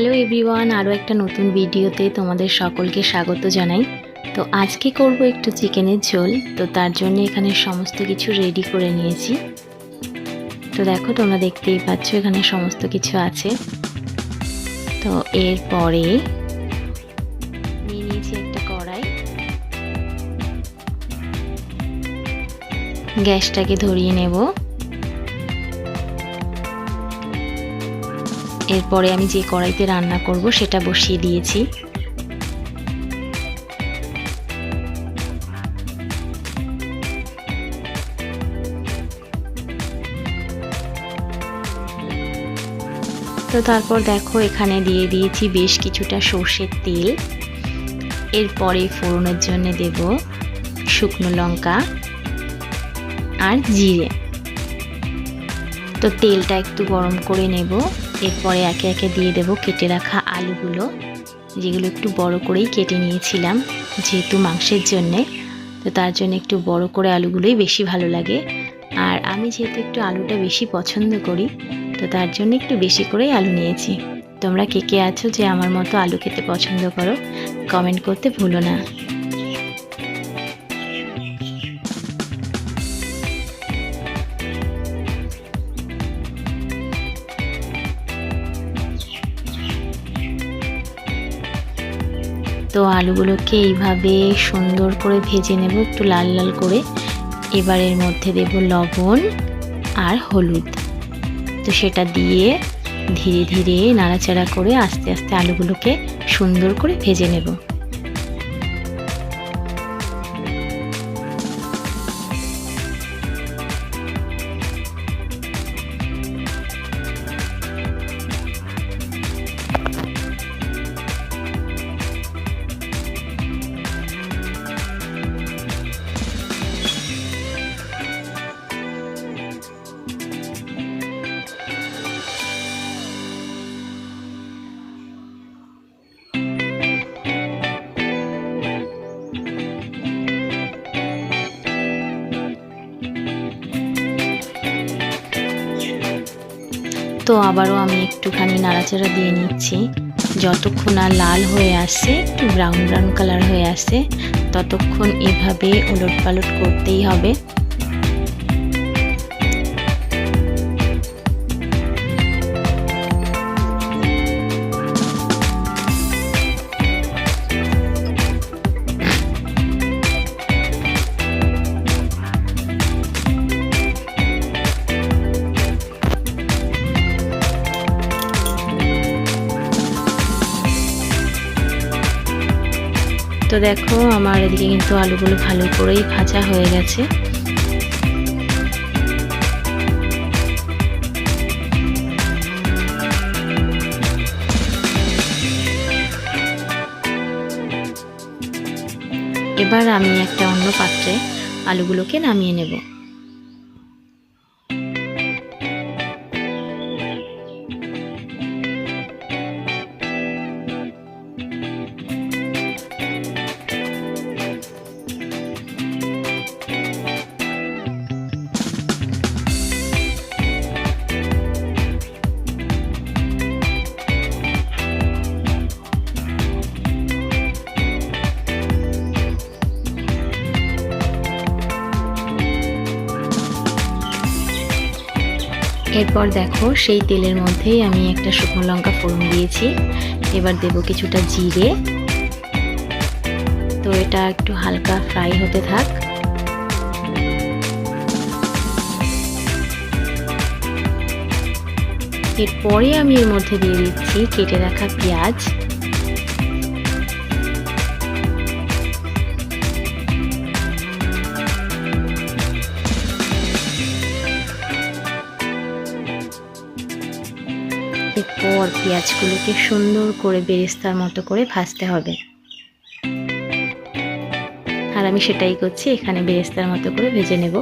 Hello everyone, আরও একটা নতুন ভিডিওতে তোমাদের সকলকে স্বাগত জানাই। তো আজকে করব একটু চিকেনের ঝোল। তো তার জন্য এখানে সমস্ত কিছু রেডি করে নিয়েছি। তো দেখো, তোমরা দেখতেই পাচ্ছ এখানে সমস্ত কিছু আছে। তো এরপরে নিয়ে নিয়েছি একটা কড়াই, গ্যাসটাকে ধরিয়ে নেব। এরপরে আমি যে কড়াইতে রান্না করব সেটা বসিয়ে দিয়েছি। তো তারপর দেখো, এখানে দিয়ে দিয়েছি বেশ কিছুটা সর্ষের তেল। এরপরে ফোড়নের জন্য দেব শুকনো লঙ্কা আর জিরে। তো তেলটা একটু গরম করে নেব। এরপরে একে একে দিয়ে দেব কেটে রাখা আলুগুলো, যেগুলো একটু বড় করেই কেটে নিয়েছিলাম যেহেতু মাংসের জন্যে। তো তার জন্য একটু বড় করে আলুগুলোই বেশি ভালো লাগে। আর আমি যেহেতু একটু আলুটা বেশি পছন্দ করি, তো তার জন্য একটু বেশি করেই আলু নিয়েছি। তোমরা কে কে আছো যে আমার মতো আলু খেতে পছন্দ করো, কমেন্ট করতে ভুলো না। তো আলুগুলোকে এইভাবে সুন্দর করে ভেজে নেব, একটু লাল লাল করে। এবার এর মধ্যে দেব লবণ আর হলুদ। তো সেটা দিয়ে ধীরে ধীরে নাড়াচাড়া করে আস্তে আস্তে আলুগুলোকে সুন্দর করে ভেজে নেব। তো আবারও আমি একটুখানি নাড়াচাড়া দিয়ে নিচ্ছি। যতক্ষণ না লাল হয়ে আসছে, একটু ব্রাউন ব্রাউন কালার হয়ে আসছে, ততক্ষণ এভাবে উলট পালট করতেই হবে। তো দেখো, আমার এদিকে কিন্তু আলুগুলো ভালো করেই ভাজা হয়ে গেছে। এবার আমি একটা অন্য পাত্রে আলুগুলোকে নামিয়ে নেব। এরপর দেখো, সেই তেলের মধ্যেই আমি একটা শুকনো লঙ্কা ফোড়ন দিয়েছি। এবার দেব কিছুটা জিরে। তো এটা একটু হালকা ফ্রাই হতে থাক। এরপরে আমি এর মধ্যে দিয়ে দিচ্ছি কেটে রাখা পেঁয়াজ। এরপর পেঁয়াজগুলোকে সুন্দর করে বেরেস্তার মতো করে ভাজতে হবে। আর আমি সেটাই করছি, এখানে বেরেস্তার মতো করে ভেজে নেব।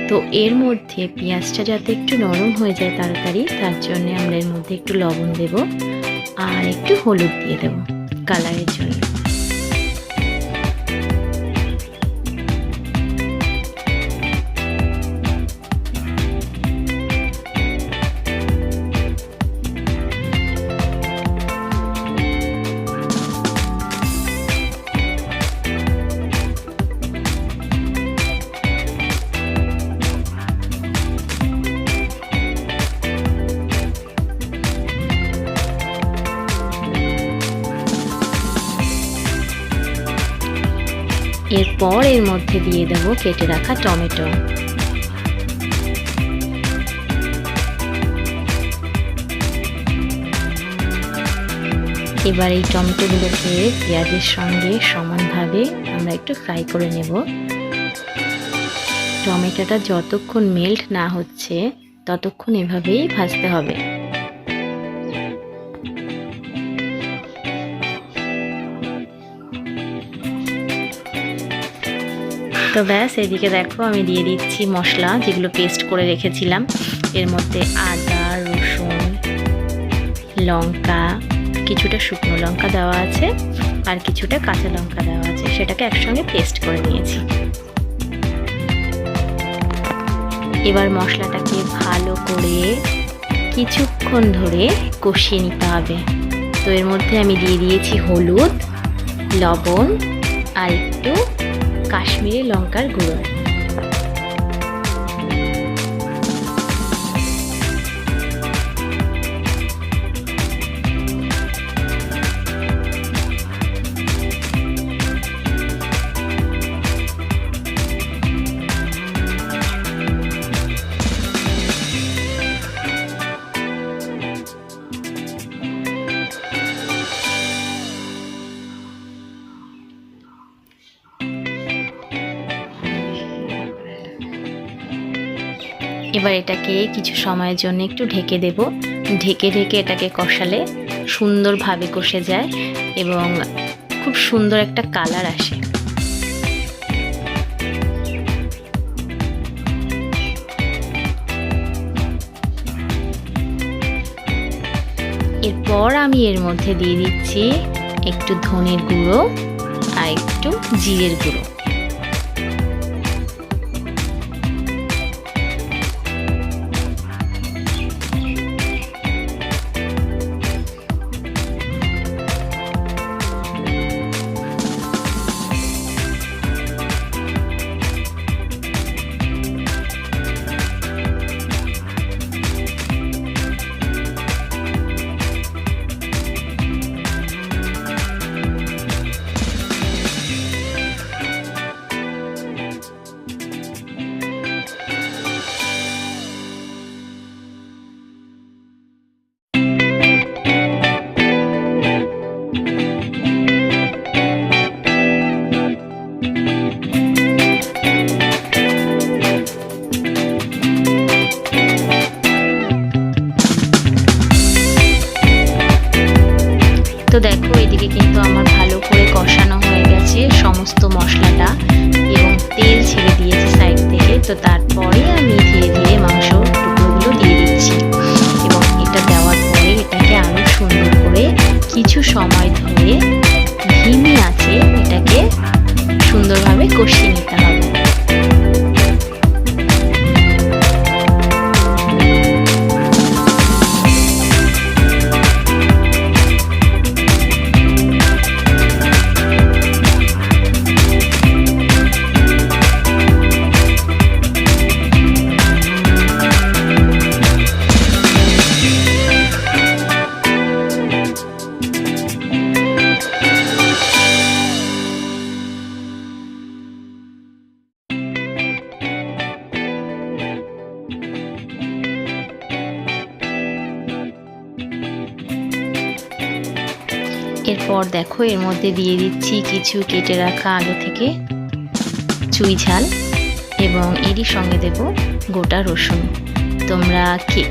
তো এর মধ্যে পেঁয়াজটা যাতে একটু নরম হয়ে যায় তাড়াতাড়ি, তার জন্য আমরা এর মধ্যে একটু লবণ দেব আর একটু হলুদ দিয়ে দেব কালারের জন্য। এরপর এর মধ্যে দিয়ে দেবো কেটে রাখা টমেটো। এবার এই টমেটোগুলোকে পেঁয়াজের সঙ্গে সমানভাবে আমরা একটু ফ্রাই করে নেব। টমেটোটা যতক্ষণ মেল্ট না হচ্ছে ততক্ষণ এভাবেই ভাজতে হবে। তো ব্যাস, এদিকে দেখো আমি দিয়ে দিচ্ছি মশলা যেগুলো পেস্ট করে রেখেছিলাম। এর মধ্যে আদা, রসুন, লঙ্কা, কিছুটা শুকনো লঙ্কা দেওয়া আছে আর কিছুটা কাঁচা লঙ্কা দেওয়া আছে, সেটাকে একসঙ্গে পেস্ট করে নিয়েছি। এবার মশলাটাকে ভালো করে কিছুক্ষণ ধরে কষিয়ে নিতে হবে। তো এর মধ্যে আমি দিয়ে দিয়েছি হলুদ, লবণ আর একটু কাশ্মীরি লঙ্কার গুঁড়ো। এবার এটাকে কিছু সময়ের জন্য একটু ঢেকে দেব। ঢেকে এটাকে কষালে সুন্দরভাবে কষে যায় এবং খুব সুন্দর একটা কালার আসে। এরপর আমি এর মধ্যে দিয়ে দিচ্ছি একটু ধনের গুঁড়ো আর একটু জিরের গুঁড়ো। তো দেখো এদিকে কিন্তু আমার ভালো করে কষানো হয়ে গেছে সমস্ত মশলাটা এবং তেল ছেড়ে দিয়েছে সাইড থেকে। তো তারপরে আমি ধীরে ধীরে মাংস টুকরোগুলো দিয়ে দিচ্ছি এবং এটা দেওয়ার পরে এটাকে আরও সুন্দর করে কিছু সময় ধরে ধিমি আঁচে এটাকে সুন্দরভাবে কষিয়ে নিতে হবে। এরপর দেখো এর মধ্যে দিয়ে দিচ্ছি কিছু কেটে রাখা আগে থেকে চুই ঝাল এবং এরই সঙ্গে দেব গোটা রসুন। তোমরা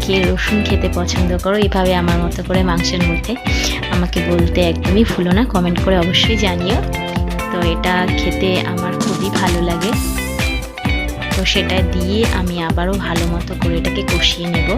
কে রসুন খেতে পছন্দ করো এভাবে আমার মতো করে মাংসের মধ্যে, আমাকে বলতে একদমই ভুলো না, কমেন্ট করে অবশ্যই জানিও। তো এটা খেতে আমার খুবই ভালো লাগে। তো সেটা দিয়ে আমি আবারও ভালো মতো করে এটাকে কষিয়ে নেব।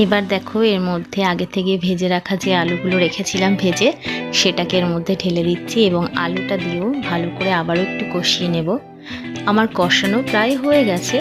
এবার দেখো এর মধ্যে আগে থেকে ভেজে রাখা যে আলুগুলো রেখেছিলাম ভেজে, সেটাকে এর মধ্যে ঢেলে দিচ্ছি এবং আলুটা দিয়েও ভালো করে আবারও একটু কষিয়ে নেব। আমার কষানো প্রায় হয়ে গেছে,